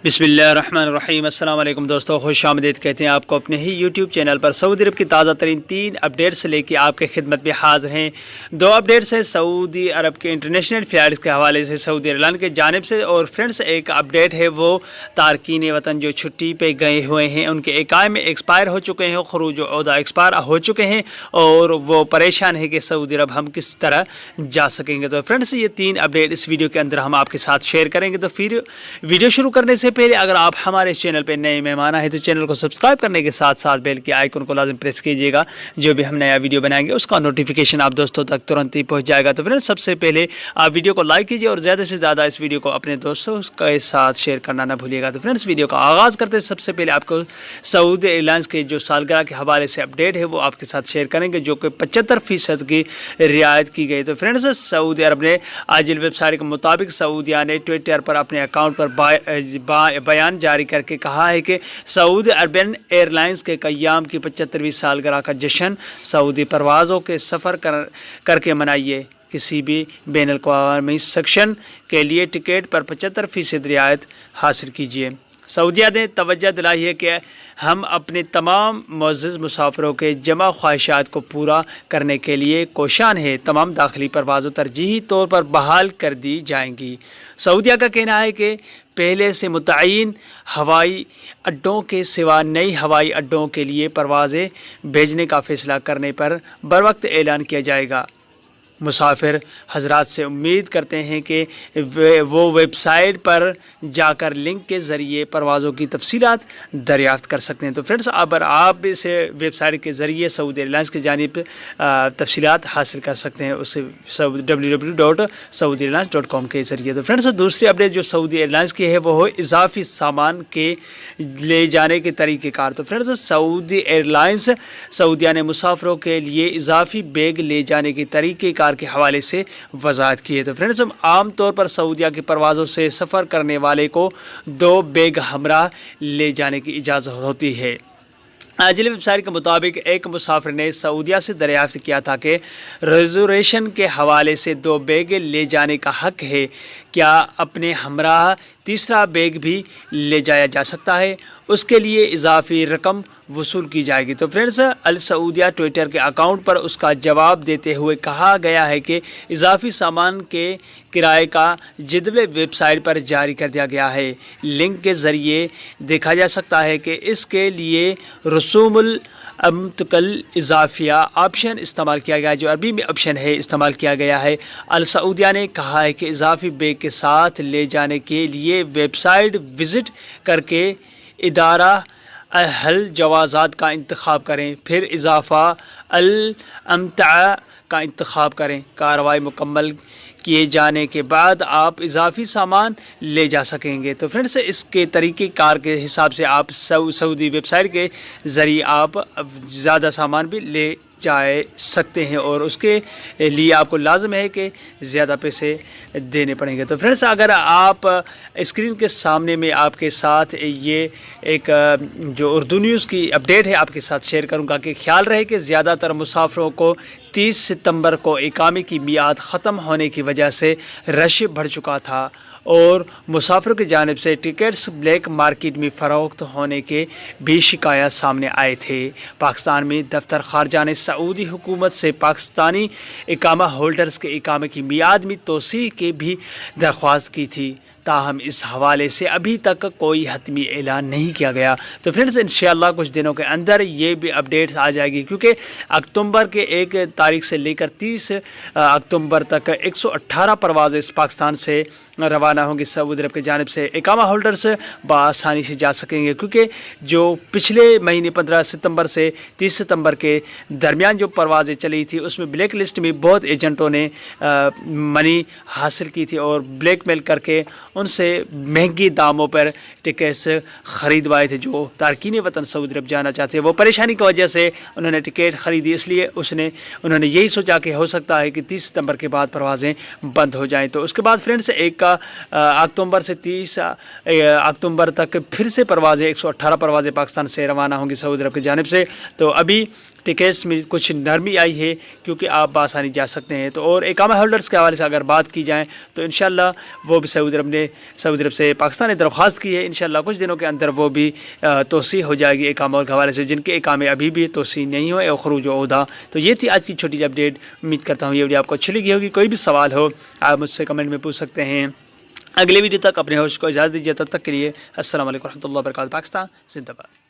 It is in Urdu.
بسم اللہ الرحمن الرحیم۔ السلام علیکم دوستو، خوش آمدید کہتے ہیں آپ کو اپنے ہی یوٹیوب چینل پر۔ سعودی عرب کی تازہ ترین 3 اپڈیٹس لے کے آپ کے خدمت میں حاضر ہیں۔ 2 اپڈیٹس ہیں سعودی عرب کے انٹرنیشنل فلائٹس کے حوالے سے سعودی ایئرلائن کی جانب سے، اور فرینڈس ایک اپڈیٹ ہے وہ تارکین وطن جو چھٹی پہ گئے ہوئے ہیں، ان کے اقامے ایکسپائر ہو چکے ہیں، خروج و عودہ ایکسپائر ہو چکے ہیں، اور وہ پریشان ہے کہ سعودی عرب ہم کس طرح جا سکیں گے۔ تو فرینڈس یہ 3 اپڈیٹ اس ویڈیو کے اندر ہم آپ کے ساتھ شیئر کریں گے۔ تو پھر ویڈیو شروع کرنے سے پہلے اگر آپ ہمارے اس چینل پہ نئے مہمان ہیں تو چینل کو سبسکرائب کرنے کے ساتھ ساتھ بیل کے آئیکن کو لازم پریس کیجیے گا، جو بھی ہم نیا ویڈیو بنائیں گے اس کا نوٹیفیکیشن آپ دوستوں تک ترنت ہی پہنچ جائے گا۔ تو فرینڈز سب سے پہلے آپ ویڈیو کو لائک کیجیے اور زیادہ سے زیادہ اس ویڈیو کو اپنے دوستوں کے ساتھ شیئر کرنا نہ بھولیے گا۔ تو فرینڈز ویڈیو کا آغاز کرتے سب سے پہلے آپ کو سعودی ایئرلائنس کے جو سالگرہ کے حوالے سے اپڈیٹ ہے وہ آپ کے ساتھ شیئر کریں گے، جو کہ 75% کی رعایت کی گئی۔ تو فرینڈز سعودی عرب نے آج ویب سائٹ کے مطابق سعودیہ نے ٹویٹر پر اپنے اکاؤنٹ پر بیان جاری کر کے کہا ہے کہ سعودی عربین ایئر لائنس کے قیام کی 75ویں سالگرہ کا جشن سعودی پروازوں کے سفر کر کے منائیے۔ کسی بھی بین الاقوامی سیکشن کے لیے ٹکٹ پر 75% رعایت حاصل کیجیے۔ سعودیہ نے توجہ دلائی ہے کہ ہم اپنے تمام معزز مسافروں کے جمع خواہشات کو پورا کرنے کے لیے کوشاں ہیں۔ تمام داخلی پروازوں ترجیحی طور پر بحال کر دی جائیں گی۔ سعودیہ کا کہنا ہے کہ پہلے سے متعین ہوائی اڈوں کے سوا نئی ہوائی اڈوں کے لیے پروازیں بھیجنے کا فیصلہ کرنے پر بروقت اعلان کیا جائے گا۔ مسافر حضرات سے امید کرتے ہیں کہ وہ ویب سائٹ پر جا کر لنک کے ذریعے پروازوں کی تفصیلات دریافت کر سکتے ہیں۔ تو فرینڈز اگر آپ اس ویب سائٹ کے ذریعے سعودی ایئرلائنس کی جانب تفصیلات حاصل کر سکتے ہیں، اس www.saudiairlines.com کے ذریعے۔ تو فرینڈز دوسری اپڈیٹ جو سعودی ایئرلائنس کی ہے وہ اضافی سامان کے لے جانے کے طریقہ کار۔ تو فرینڈز سعودی ایئرلائنس سعودیہ نے مسافروں کے لیے اضافی بیگ لے جانے کے طریقہ کار کے حوالے سے وضاحت کی ہے۔ تو فرینڈز عام طور پر سعودیہ کی پروازوں سے سفر کرنے والے کو 2 بیگ ہمراہ لے جانے کی اجازت ہوتی ہے۔ آجل ویب سائٹ کے مطابق ایک مسافر نے سعودیہ سے دریافت کیا تھا کہ ریزرویشن کے حوالے سے 2 بیگ لے جانے کا حق ہے، کیا اپنے ہمراہ تیسرا بیگ بھی لے جایا جا سکتا ہے؟ اس کے لیے اضافی رقم وصول کی جائے گی۔ تو فرینڈز السعودیہ ٹویٹر کے اکاؤنٹ پر اس کا جواب دیتے ہوئے کہا گیا ہے کہ اضافی سامان کے کرائے کا جدول ویب سائٹ پر جاری کر دیا گیا ہے۔ لنک کے ذریعے دیکھا جا سکتا ہے کہ اس کے لیے رسوم المنتقل اضافیہ آپشن استعمال کیا گیا ہے، جو عربی میں آپشن ہے استعمال کیا گیا ہے۔ السعودیہ نے کہا ہے کہ اضافی بیگ کے ساتھ لے جانے کے لیے ویب سائٹ وزٹ کر کے ادارہ حل جوازات کا انتخاب کریں، پھر اضافہ الامتع کا انتخاب کریں۔ کارروائی مکمل کیے جانے کے بعد آپ اضافی سامان لے جا سکیں گے۔ تو فرینڈس اس کے طریقہ کار کے حساب سے آپ سعودی ویب سائٹ کے ذریعے آپ زیادہ سامان بھی لے جا سکتے ہیں، اور اس کے لیے آپ کو لازم ہے کہ زیادہ پیسے دینے پڑیں گے۔ تو فرینڈس اگر آپ اسکرین کے سامنے میں آپ کے ساتھ یہ ایک جو اردو نیوز کی اپڈیٹ ہے آپ کے ساتھ شیئر کروں گا کہ خیال رہے کہ زیادہ تر مسافروں کو 30 ستمبر کو اقامے کی میعاد ختم ہونے کی وجہ سے رش بڑھ چکا تھا، اور مسافروں کی جانب سے ٹکٹس بلیک مارکیٹ میں فروخت ہونے کے بھی شکایات سامنے آئے تھے۔ پاکستان میں دفتر خارجہ نے سعودی حکومت سے پاکستانی اقامہ ہولڈرز کے اقامے کی میعاد میں توسیع کی بھی درخواست کی تھی، تاہم اس حوالے سے ابھی تک کوئی حتمی اعلان نہیں کیا گیا۔ تو فرینڈز انشاءاللہ کچھ دنوں کے اندر یہ بھی اپڈیٹ آ جائے گی، کیونکہ اکتوبر کے 1 تاریخ سے لے کر 30 اکتوبر تک 118 پروازیں پاکستان سے روانہ ہوں گی سعودی عرب کی جانب سے۔ اقامہ ہولڈرز بآسانی سے جا سکیں گے، کیونکہ جو پچھلے مہینے 15 ستمبر سے 30 ستمبر کے درمیان جو پروازیں چلی تھی اس میں بلیک لسٹ میں بہت ایجنٹوں نے منی حاصل کی تھی اور بلیک میل کر کے ان سے مہنگی داموں پر ٹکٹس خریدوائے تھے۔ جو تارکین وطن سعودی عرب جانا چاہتے ہیں وہ پریشانی کی وجہ سے انہوں نے ٹکٹ خریدی، اس لیے انہوں نے یہی سوچا کہ ہو سکتا ہے کہ 30 ستمبر کے بعد پروازیں بند ہو جائیں۔ تو اس کے بعد فرینڈس 1 اکتوبر سے 30 اکتوبر تک پھر سے پروازیں 118 پروازیں پاکستان سے روانہ ہوں گی سعودی عرب کی جانب سے۔ تو ابھی ٹکٹس میں کچھ نرمی آئی ہے کیونکہ آپ بآسانی جا سکتے ہیں. تو اور اقامہ ہولڈرس کے حوالے سے اگر بات کی جائیں تو انشاءاللہ وہ بھی سعودی عرب سے پاکستان نے درخواست کی ہے. انشاءاللہ کچھ دنوں کے اندر وہ بھی توسیع ہو جائے گی اقامہ کے حوالے سے، جن کے اقامے ابھی بھی توسیع نہیں ہوئے اور خروج و عہدہ. تو یہ تھی آج کی چھوٹی سی اپڈیٹ. امید کرتا ہوں یہ ویڈیو آپ کو اچھی لگی ہوگی. کوئی بھی سوال ہو آپ مجھ سے کمنٹ میں پوچھ سکتے ہیں. اگلے ویڈیو تک اپنے ہوسٹ کو اجازت دیجیے. تب تک کے لیے السلام علیکم ورحمۃ اللہ وبرکاتہ. پاکستان زندہ باد.